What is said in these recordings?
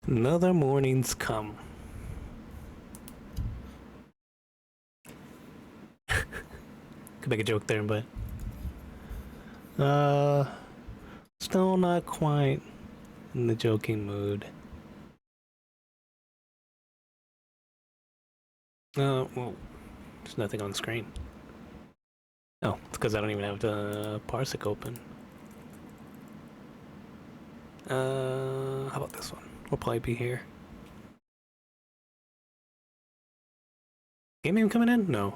Another morning's come. Could make a joke there, but still not quite in the joking mood. Well, there's nothing on the screen. Oh, it's because I don't even have the parsec open. How about this one? We'll probably be here. Game even coming in? No.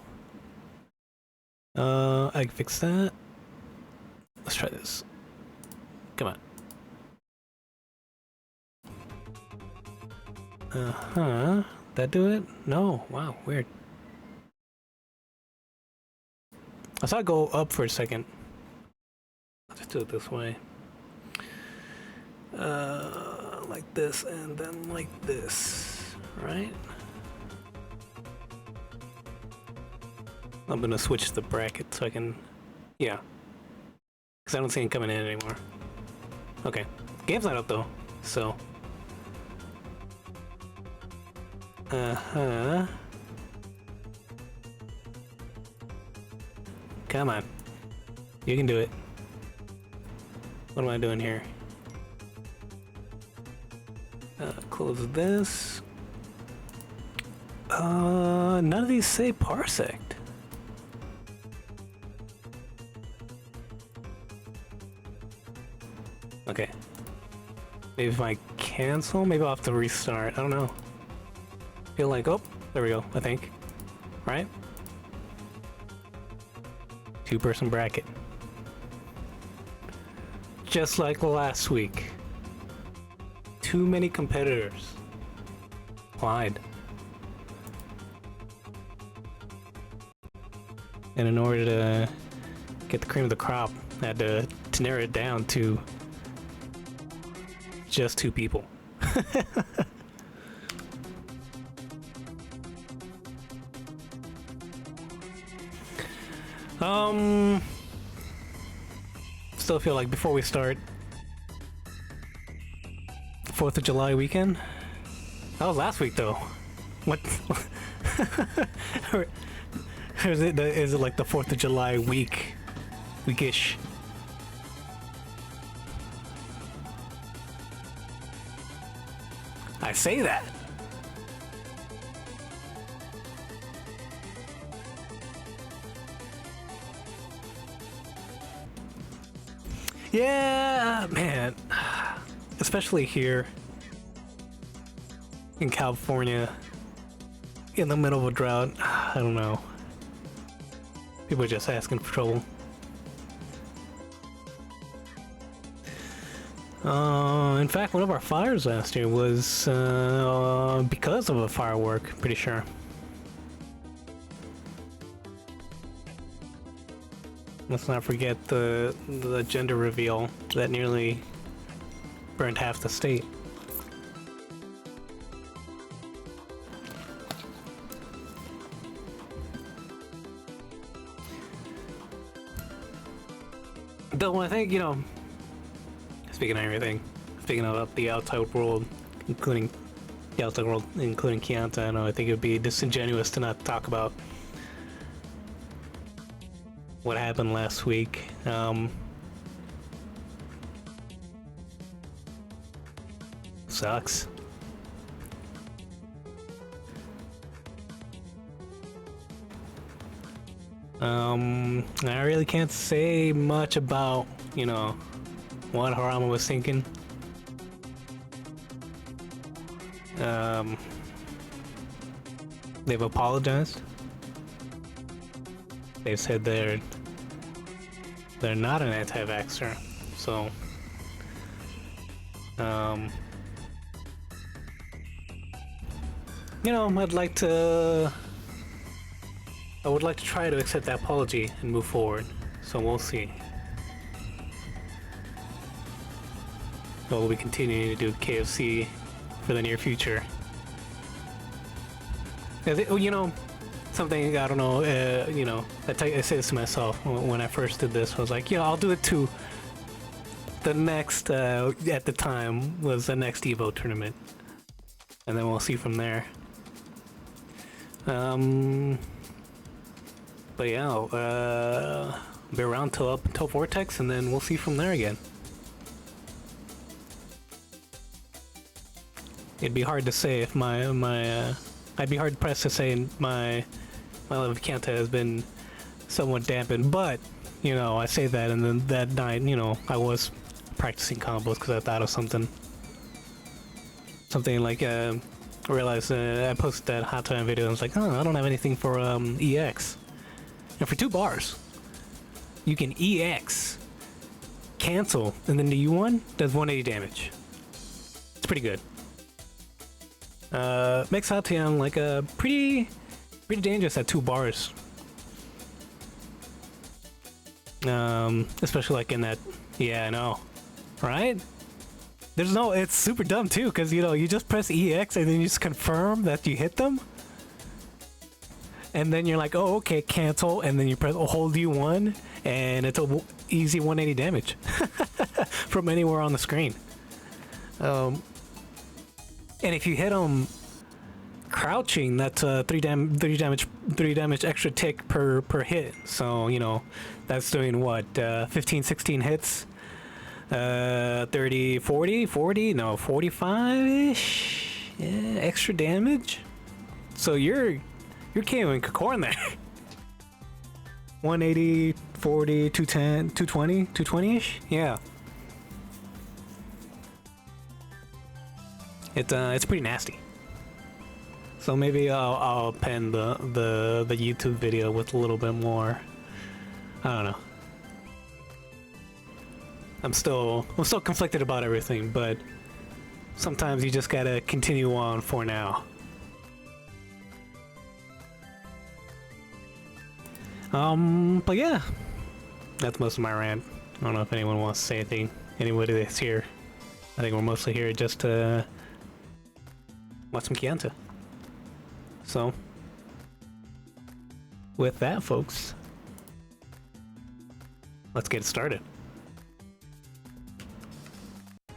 I can fix that. Let's try this. Come on. That do it? No. Wow, weird. I saw it go up for a second. Let's just do it this way. Like this and then like this, right? I'm gonna switch the bracket so I can, yeah. Because I don't see it coming in anymore. Okay. Game's not up though, so. Come on. You can do it. What am I doing here? Close this. None of these say parsec. Okay. Maybe if I cancel, maybe I'll have to restart. I don't know. Feel like, oh, there we go, I think. Right? Two-person bracket. Just like last week. Too many competitors. Applied. And in order to get the cream of the crop, I had to narrow it down to just two people. Still feel like before we start 4th of July weekend? That was last week though. What? Or is it like the 4th of July weekish? I say that. Yeah, man. Especially here in California, in the middle of a drought. I don't know. People are just asking for trouble. In fact, one of our fires last year was because of a firework, pretty sure. Let's not forget the gender reveal that nearly burned half the state. Though I think, you know, speaking of everything, speaking of the outside world, including the outside world, including Kianta, I know I think it would be disingenuous to not talk about what happened last week. Sucks. I really can't say much about, you know, what Harama was thinking. They've apologized. They've said they're not an anti-vaxxer, so you know, I would like to try to accept that apology and move forward, so we'll see. Will we continue to do KFC for the near future? You know, something, I don't know, you know, I say this to myself when I first did this. I was like, yeah, I'll do it too. The next, at the time, was the next Evo tournament. and then we'll see from there. But yeah, be around till up until Vortex, and then we'll see from there again. It'd be hard to say if I'd be hard pressed to say my love of Kanta has been somewhat dampened, but you know, I say that, and then that night, you know, I was practicing combos because I thought of something like I realized I posted that hot time video and I was like, oh, I don't have anything for EX. And for 2 bars, you can EX, cancel, and then the U1 does 180 damage. It's pretty good. Makes Hatian like a pretty dangerous at 2 bars. Especially like in that, yeah, I know, right? There's no, it's super dumb too, because you know, you just press EX and then you just confirm that you hit them. And then you're like, oh, okay, cancel, and then you press hold U1, and it's a easy 180 damage from anywhere on the screen. And if you hit them crouching, that's 3 damage extra tick per hit. So you know, that's doing what, 15, 16 hits, 30, 40, no, 45-ish, yeah, extra damage. So you're KOing Kakorn there. 180, 40, 210, 220, 220-ish? Yeah. It's pretty nasty. So maybe I'll pen the YouTube video with a little bit more. I don't know. I'm still conflicted about everything, but sometimes you just gotta continue on for now. But yeah, that's most of my rant. I don't know if anyone wants to say anything. Anybody that's here. I think we're mostly here just to watch some Kanta. So, with that, folks, let's get started.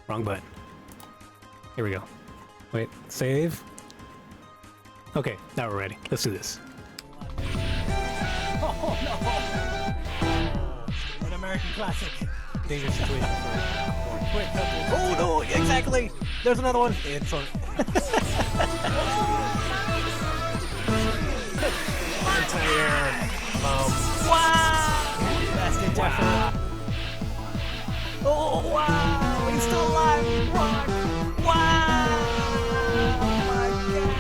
Wrong button. Here we go. Wait, save. Okay, now we're ready. Let's do this. Oh no! An American classic. Dangerous situation for Quick, oh no, exactly! There's another one! It's on. entire wow! Best in effort. Oh wow! He's still alive! Rock! Wow! Oh my God!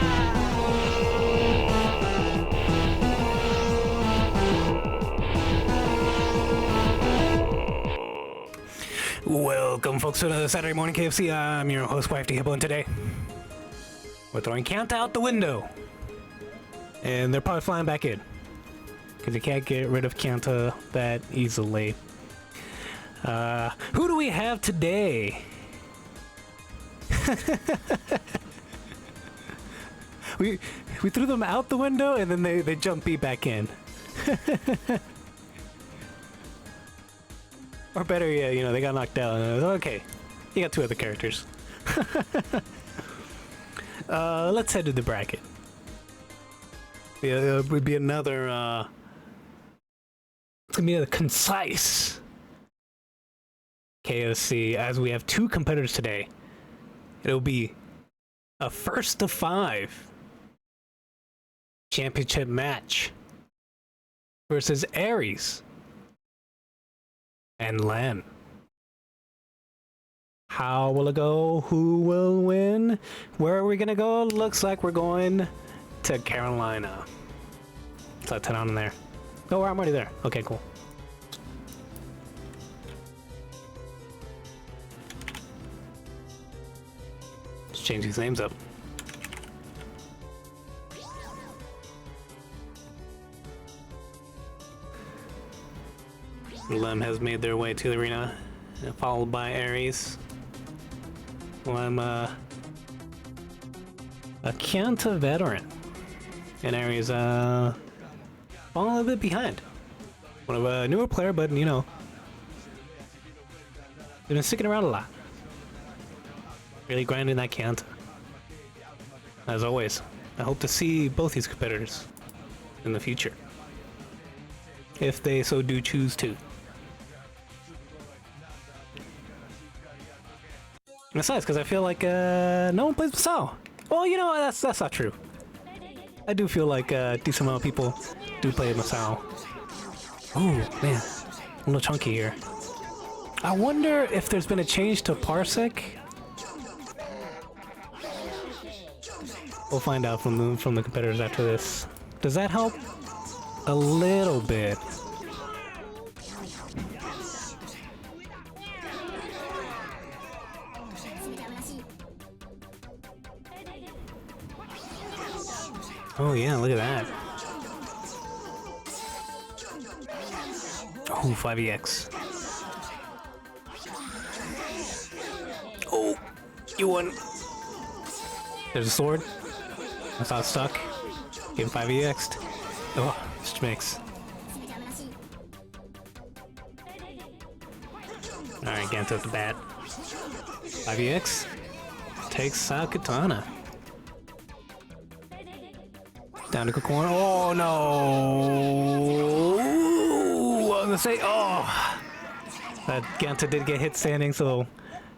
Welcome, folks, to another Saturday Morning KFC. I'm your host, Wifey Hippo, and today we're throwing Kanta out the window. And they're probably flying back in, because you can't get rid of Kanta that easily. Who do we have today? we threw them out the window and then they jump back in. Or better yet, you know, they got knocked out. Okay, you got 2 other characters. Let's head to the bracket. Yeah, it would be another, it's gonna be a concise KFC, as we have 2 competitors today. It'll be a first of 5 championship match versus Aerys and Len. How will it go? Who will win? Where are we gonna go? Looks like we're going to Carolina. So let's head on in there. Oh, I'm already there. Okay, cool. Let's change these names up. Lem has made their way to the arena, followed by Aerys. Lem, a Kanta veteran, and Aerys, falling a little bit behind. One of a newer player, but you know, been sticking around a lot. Really grinding that Kanta. As always, I hope to see both these competitors in the future, if they so do choose to. And it's nice because I feel like no one plays Masao. Well, you know what? That's not true. I do feel like a decent amount of people do play Masao. Oh man, a little chunky here. I wonder if there's been a change to Parsec. We'll find out from the competitors after this. Does that help? A little bit. Oh yeah, look at that. Oh, 5EX. Oh, you won. There's a sword. That's how it's stuck. Game 5EX'd. Oh, schmicks. Alright, Ganto at the bat. 5EX takes out Katana. Down to the corner. Oh no! I was gonna say, oh! That Ganto did get hit standing, so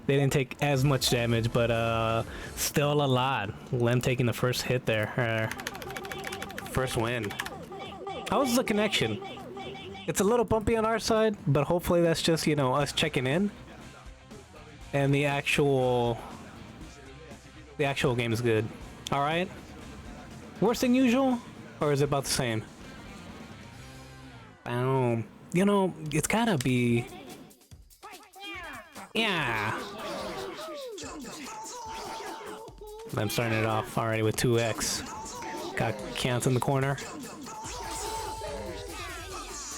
they didn't take as much damage, but still a lot. Lem taking the first hit there. First win. How's the connection? It's a little bumpy on our side, but hopefully that's just, you know, us checking in. And the actual game is good. Alright? Worse than usual? Or is it about the same? You know, it's gotta be... Yeah! I'm starting it off already with 2x. Got Kant in the corner.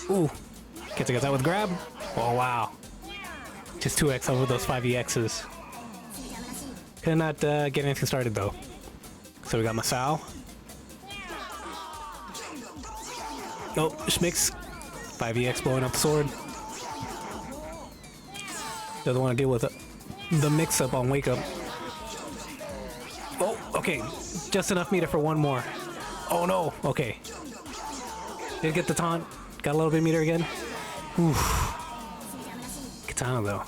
Ooh! Gets that with grab. Oh wow. Just 2x over those 5EXs. Could not get anything started though. So we got Masao. Oh, Schmicks. 5EX blowing up the sword. Doesn't want to deal with the mix-up on Wake Up. Oh, okay. Just enough meter for one more. Oh no, okay. Did get the taunt. Got a little bit of meter again. Oof. Katana though.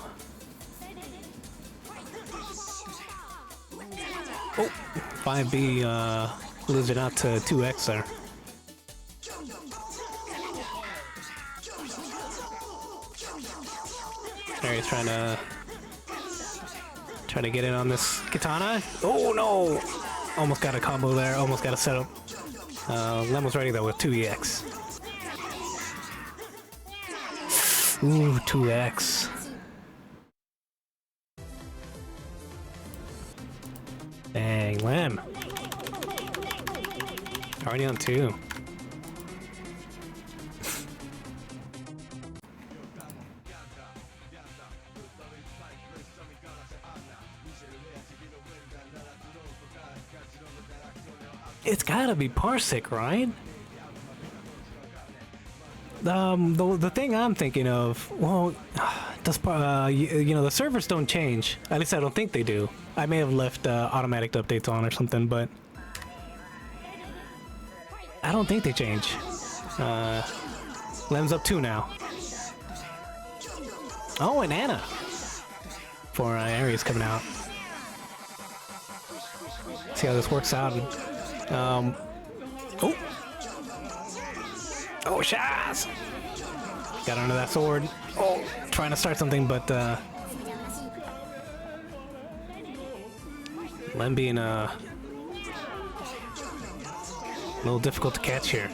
Oh, 5B losing out to 2x there. Aerys trying to get in on this Katana. Oh no! Almost got a combo there. Almost got a setup. Lem was ready though with 2EX. Ooh, 2x. Dang, Lem. Already on 2. It's gotta be Parsec, right? The thing I'm thinking of, well, does you know, the servers don't change. At least I don't think they do. I may have left automatic updates on or something, but I don't think they change. Lem's up 2 now. Oh, and Anna for Aerys coming out. See how this works out. Oh. Oh, Shaz! Got under that sword. Oh, trying to start something, but Lem being a little difficult to catch here.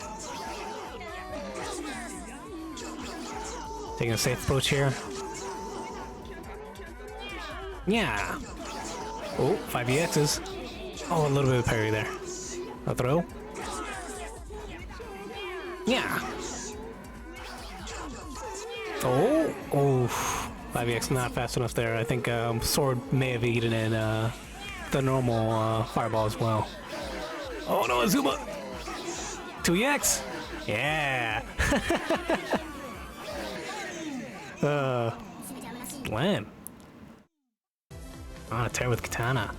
Taking a safe approach here. Yeah. Oh, 5EXs. Oh, a little bit of parry there. A throw. Yeah. Oh, oh. 5EX not fast enough there. I think sword may have eaten in the normal fireball as well. Oh no, Azuma. 2EX. Yeah. Glenn. On a tear with Katana.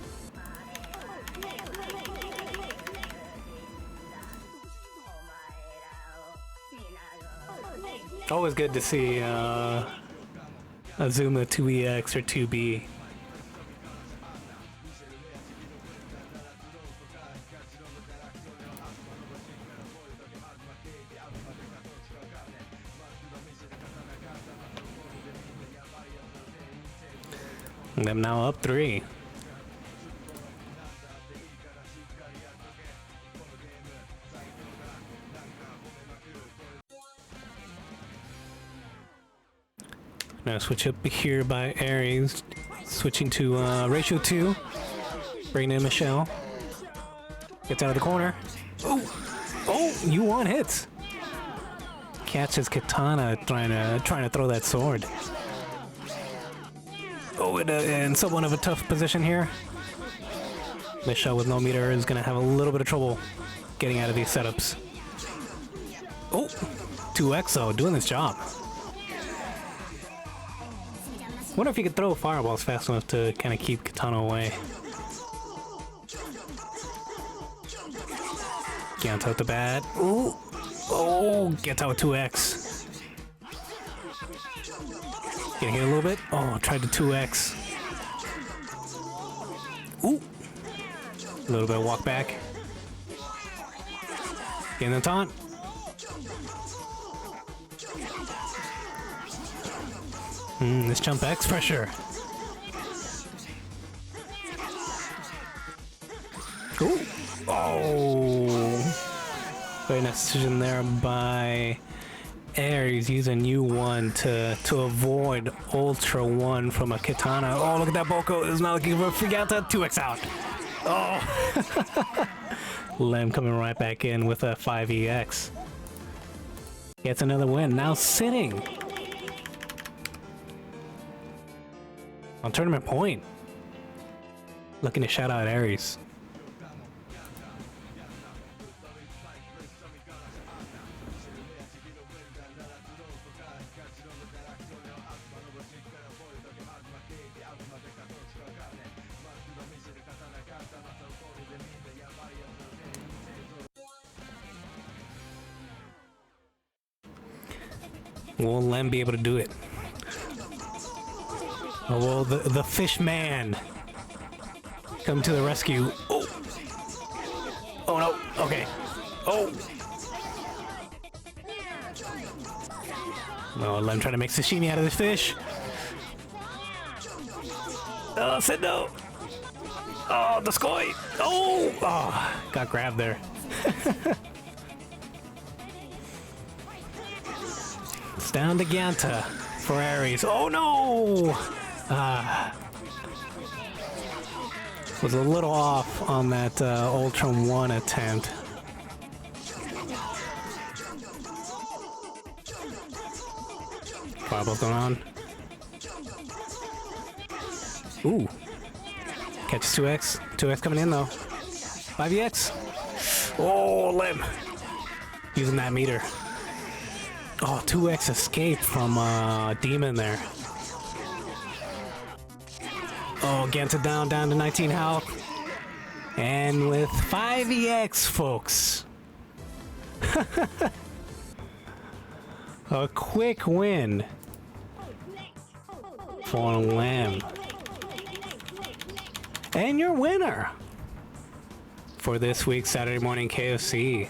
Always good to see Azuma 2EX or 2B. And I'm now up 3. Now switch up here by Aerys, switching to ratio 2, bringing in Michelle. Gets out of the corner. Oh, U1 hits. Catches Katana trying to throw that sword. Oh, in somewhat of a tough position here. Michelle with no meter is gonna have a little bit of trouble getting out of these setups. Oh, 2X though, doing this job. Wonder if you could throw fireballs fast enough to kind of keep Katana away. Gets out the bat. Ooh. Oh, gets out with 2X. Getting hit a little bit. Oh, tried to 2X. Ooh. A little bit of walk back. Getting the taunt. This jump X pressure. Ooh. Oh. Very nice decision there by Aerys, using U1 to avoid Ultra 1 from a Katana. Oh, look at that Boko. Is not looking for a freak out. 2X out. Oh. Lem coming right back in with a 5EX. Gets another win. Now sitting on tournament point. Looking to shout out Aerys. Will Lem be able to do it? Oh, well, the fish man come to the rescue. Oh, oh no. Okay. Oh. Oh, Lem trying to make sashimi out of this fish. Oh, said no. Oh, the scoy. Oh, got grabbed there. It's down to Ganta for Aerys. Oh no! Was a little off on that Ultra 1 attempt. Fireballs going on. Ooh. Catches 2X. 2X coming in though. 5EX. Oh, Lim. Using that meter. Oh, 2X escape from Demon there. Oh, Ganta down to 19 health. And with 5EX, folks. A quick win for Lamb. And your winner for this week's Saturday Morning KFC.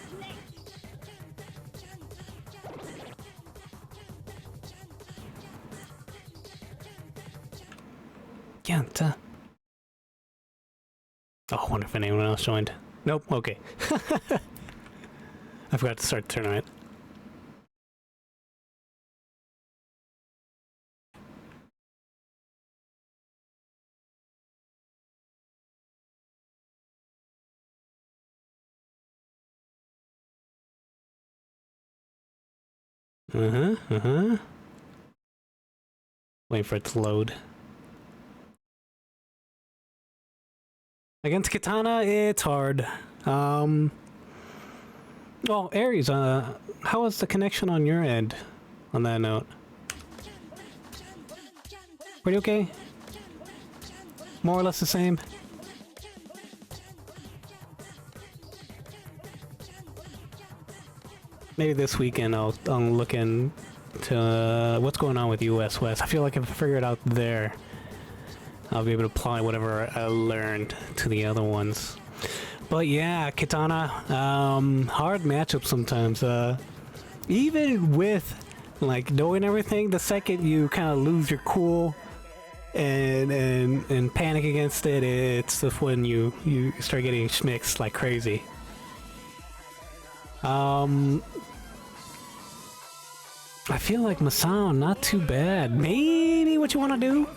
Ganta. Oh, I wonder if anyone else joined. Nope, okay. I forgot to start the tournament. Wait for it to load. Against Katana, it's hard. Well, Aerys, how was the connection on your end on that note? Pretty okay? More or less the same? Maybe this weekend I'll look in to what's going on with US West. I feel like if I figure it out there, I'll be able to apply whatever I learned to the other ones. But yeah, Katana, hard matchup sometimes. Even with like knowing everything, the second you kind of lose your cool and panic against it, it's just when you start getting schmixed like crazy. I feel like Masao not too bad. Maybe what you want to do,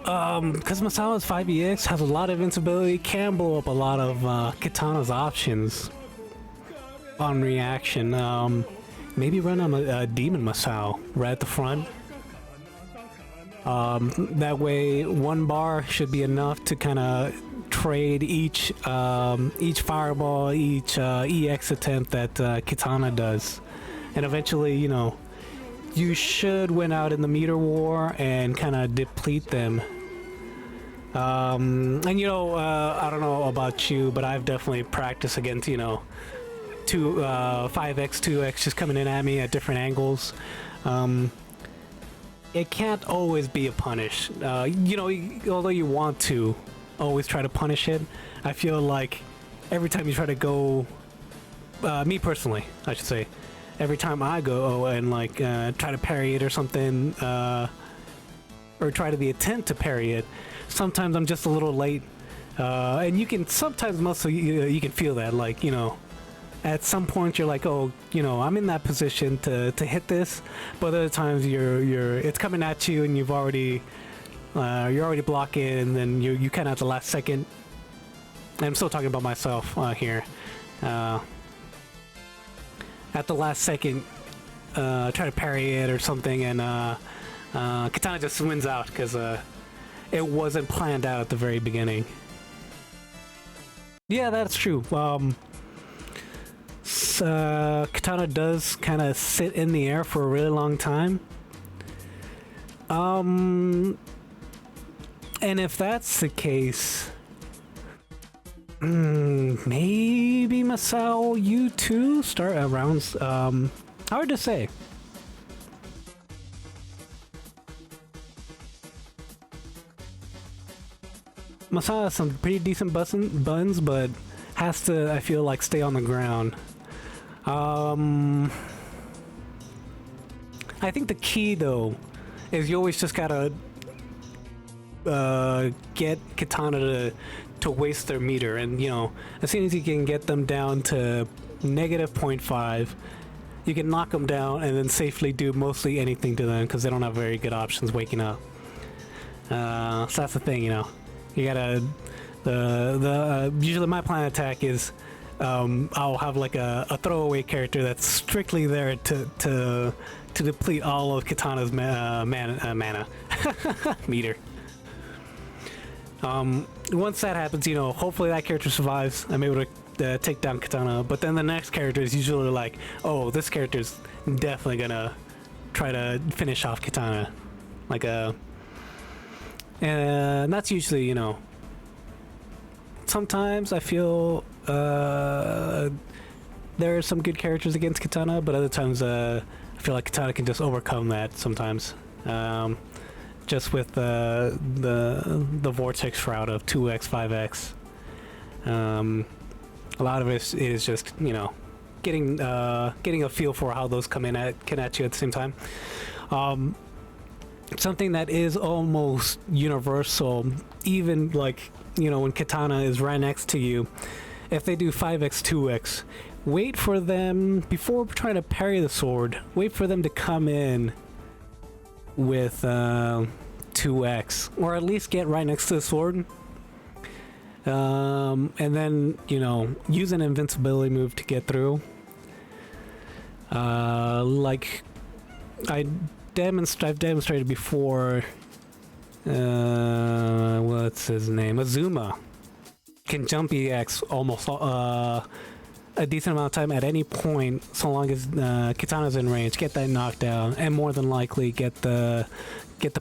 because Masao's 5EX has a lot of invincibility, can blow up a lot of Katana's options on reaction. Maybe run on a Demon Masao right at the front. That way, one bar should be enough to kind of trade each fireball, each EX attempt that Katana does. And eventually, you know, you should win out in the meter war and kind of deplete them. And you know, I don't know about you, but I've definitely practiced against, you know, 5x, 2x just coming in at me at different angles. It can't always be a punish. You know, although you want to always try to punish it, I feel like every time you try to go, me personally, I should say, every time I go and like try to parry it or something, or try to the attempt to parry it, sometimes I'm just a little late, and you can sometimes mostly you can feel that, like, you know, at some point you're like, oh, you know, I'm in that position to hit this, but other times it's coming at you and you're already blocking, and then you kind of at the last second. I'm still talking about myself here. At the last second, try to parry it or something, and Katana just wins out because it wasn't planned out at the very beginning. Yeah, that's true. Katana does kind of sit in the air for a really long time. And if that's the case, maybe Masao, you too start rounds. Hard to say. Masao has some pretty decent buttons, but has to, I feel like, stay on the ground. I think the key though is you always just gotta get Katana to waste their meter, and you know, as soon as you can get them down to -0.5, you can knock them down and then safely do mostly anything to them because they don't have very good options waking up. So that's the thing, you know. You gotta usually my plan attack is I'll have like a throwaway character that's strictly there to deplete all of Katana's mana meter. Once that happens, you know, hopefully that character survives. I'm able to take down Katana, but then the next character is usually like, oh, this character's definitely gonna try to finish off Katana, like and that's usually, you know, sometimes I feel there are some good characters against Katana, but other times I feel like Katana can just overcome that sometimes. Just with the vortex route of 2x, 5x. A lot of it is just, you know, getting a feel for how those come at you at the same time. Something that is almost universal, even like, you know, when Katana is right next to you, if they do 5x, 2x, wait for them, before trying to parry the sword, wait for them to come in with 2x, or at least get right next to the sword. And then, you know, use an invincibility move to get through. Like I've demonstrated before. What's his name? Azuma can jump EX almost a decent amount of time at any point, so long as Katana's in range. Get that knockdown, and more than likely get the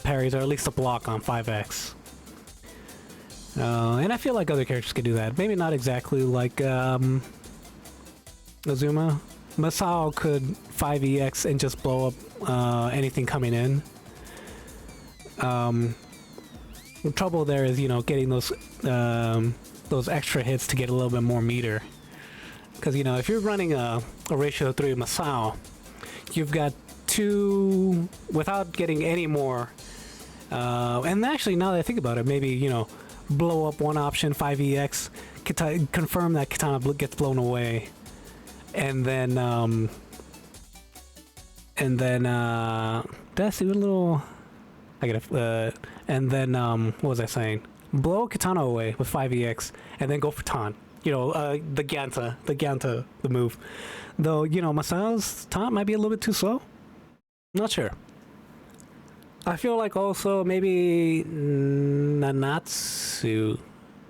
parries, or at least a block on 5x. And I feel like other characters could do that. Maybe not exactly like Azuma, Masao could 5EX and just blow up anything coming in. The trouble there is, you know, getting those extra hits to get a little bit more meter. Because, you know, if you're running a ratio 3 Masao, you've got 2 without getting any more. And actually, now that I think about it, maybe, you know, blow up one option, 5EX, confirm that Katana gets blown away, and then did I see a little? I gotta, and then what was I saying? Blow Katana away with 5EX, and then go for Taunt. You know, the Ganta, the move. Though, you know, Masao's taunt might be a little bit too slow. Not sure. I feel like also maybe Nanatsu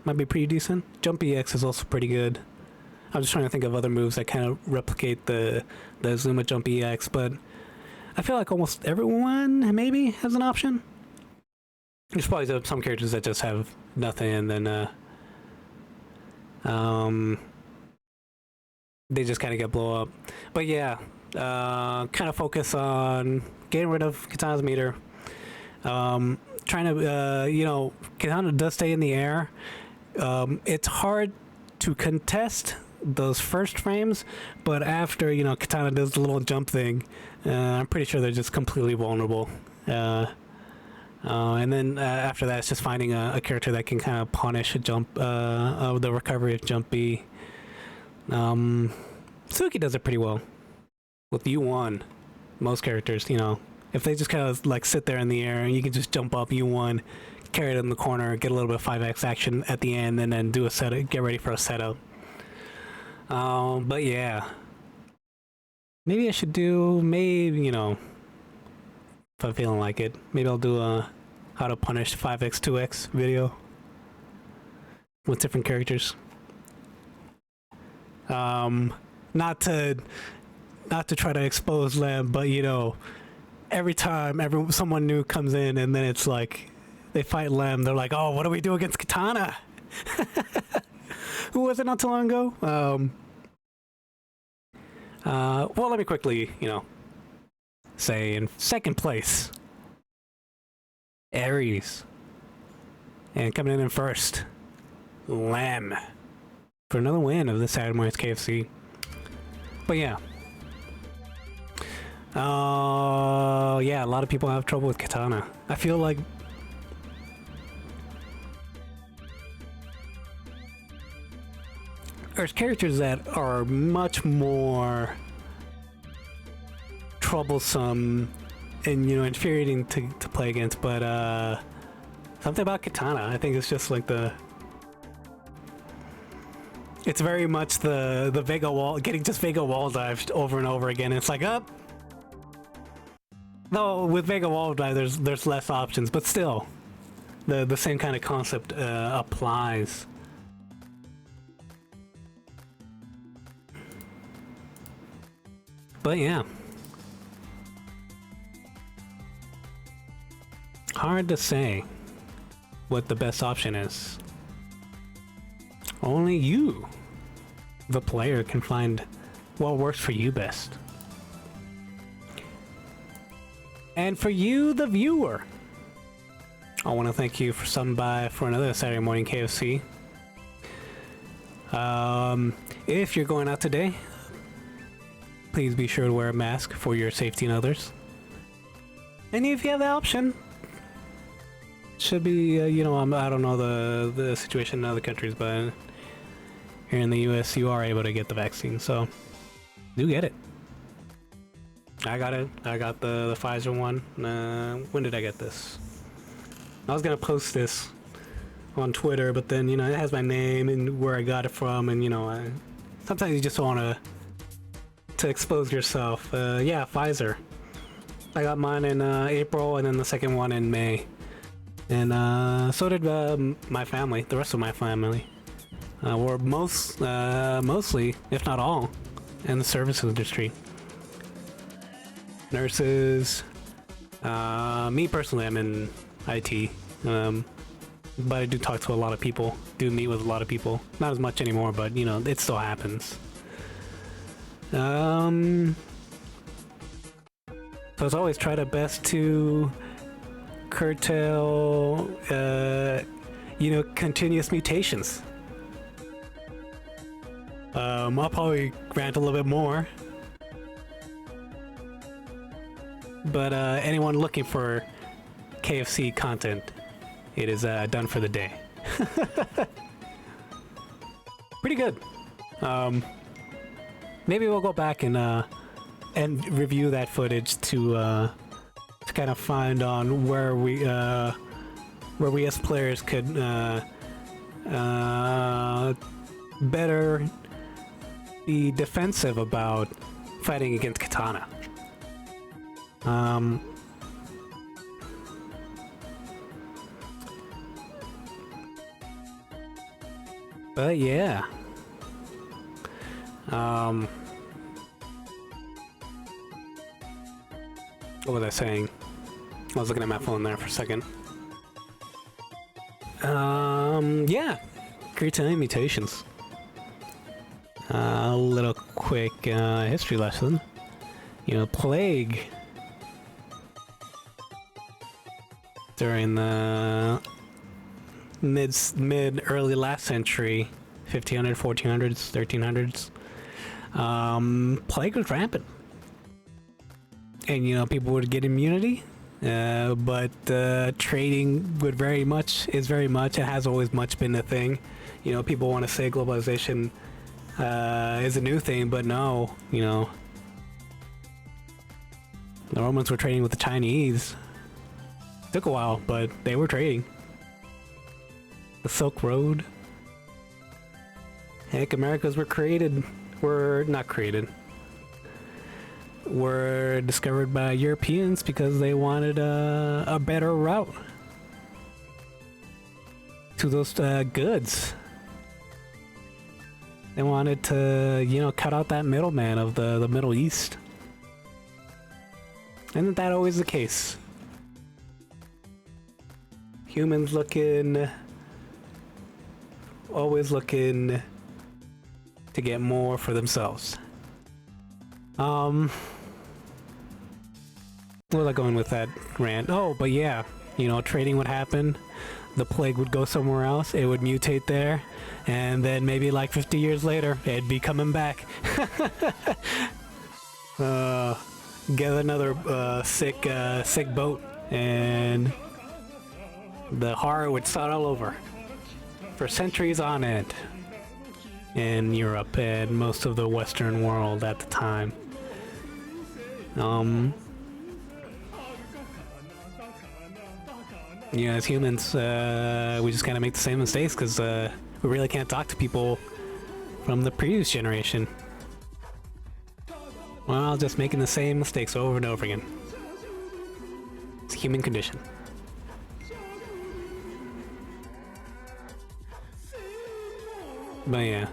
might be pretty decent. Jump EX is also pretty good. I'm just trying to think of other moves that kind of replicate the Zuma Jump EX, but I feel like almost everyone maybe has an option. There's probably some characters that just have nothing, and then they just kind of get blow up. But yeah, kind of focus on getting rid of Katana's meter. Trying to, you know, Katana does stay in the air. It's hard to contest those first frames, but after, you know, Katana does the little jump thing, I'm pretty sure they're just completely vulnerable. And then after that, it's just finding a character that can kind of punish a jump, the recovery of jump B. Suki does it pretty well with U1. Most characters, you know, if they just kind of like sit there in the air and you can just jump up U1, carry it in the corner, get a little bit of 5x action at the end, and then do a setup, get ready for a setup. But yeah, maybe I should do, maybe, you know, if I'm feeling like it, maybe I'll do a how to punish 5x 2x video with different characters. Not to try to expose them, but you know, every time someone new comes in and then it's like they fight Lem, they're like, oh, what do we do against Katana? Who was it not too long ago? Well, let me quickly, you know, say in second place, Aerys. And coming in first, Lem. For another win of the Saturday Morning Kfc. But yeah. Yeah, a lot of people have trouble with Katana. I feel like there's characters that are much more troublesome and, you know, infuriating to play against, but something about Katana, I think it's just like it's very much the Vega wall, getting just Vega wall dived over and over again. It's like, up. No, with Vega wall dive, there's less options, but still, the same kind of concept applies. But yeah, hard to say what the best option is. Only you, the player, can find what works for you best. And for you, the viewer, I want to thank you for stopping by for another Saturday Morning KFC. If you're going out today, please be sure to wear a mask for your safety and others. And if you have the option, should be, you know, I don't know the situation in other countries, but here in the US, you are able to get the vaccine, so do get it. I got it. I got the Pfizer one. When did I get this? I was gonna post this on Twitter, but then, you know, it has my name and where I got it from, and, you know, sometimes you just want to expose yourself. Yeah, Pfizer. I got mine in April, and then the second one in May. And so did my family, the rest of my family. We're mostly, if not all, in the service industry. Nurses. Me personally, I'm in IT. But I do talk to a lot of people, do meet with a lot of people. Not as much anymore, but, you know, it still happens. So as always, try the best to curtail, continuous mutations. I'll probably rant a little bit more. But anyone looking for KFC content, it is done for the day. Pretty good. Maybe we'll go back and review that footage to kind of find on where we as players could better be defensive about fighting against Katana. But yeah. What was I saying? I was looking at my phone there for a second. Yeah. Creating mutations. A little quick history lesson. Plague during the mid early last century, 1500s, 1400s, 1300s, plague was rampant, and people would get immunity, but trading would is very much, it has always much been a thing. People want to say globalization is a new thing, but no, the Romans were trading with the Chinese. Took a while, but they were trading. The Silk Road. Heck, Americas were discovered by Europeans because they wanted a better route to those goods. They wanted to, cut out that middleman of the Middle East. Isn't that always the case? Humans always looking to get more for themselves. Where was I going with that rant? Oh, but yeah, trading would happen. The plague would go somewhere else. It would mutate there, and then maybe like 50 years later, it'd be coming back. Get another sick boat, and the horror would start all over for centuries on end in Europe and most of the Western world at the time. As humans, we just kind of make the same mistakes because we really can't talk to people from the previous generation. Well, just making the same mistakes over and over again. It's a human condition. But yeah,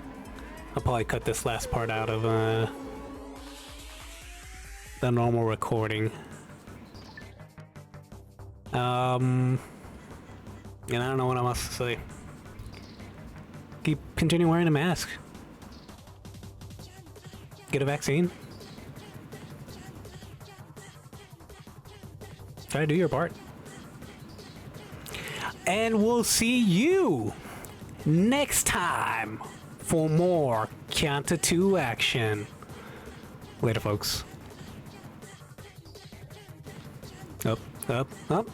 I'll probably cut this last part out of the normal recording. And I don't know what else to say. Continue wearing a mask. Get a vaccine. Try to do your part. And we'll see you next time for more Counter 2 action. Later, folks. Up, up, up.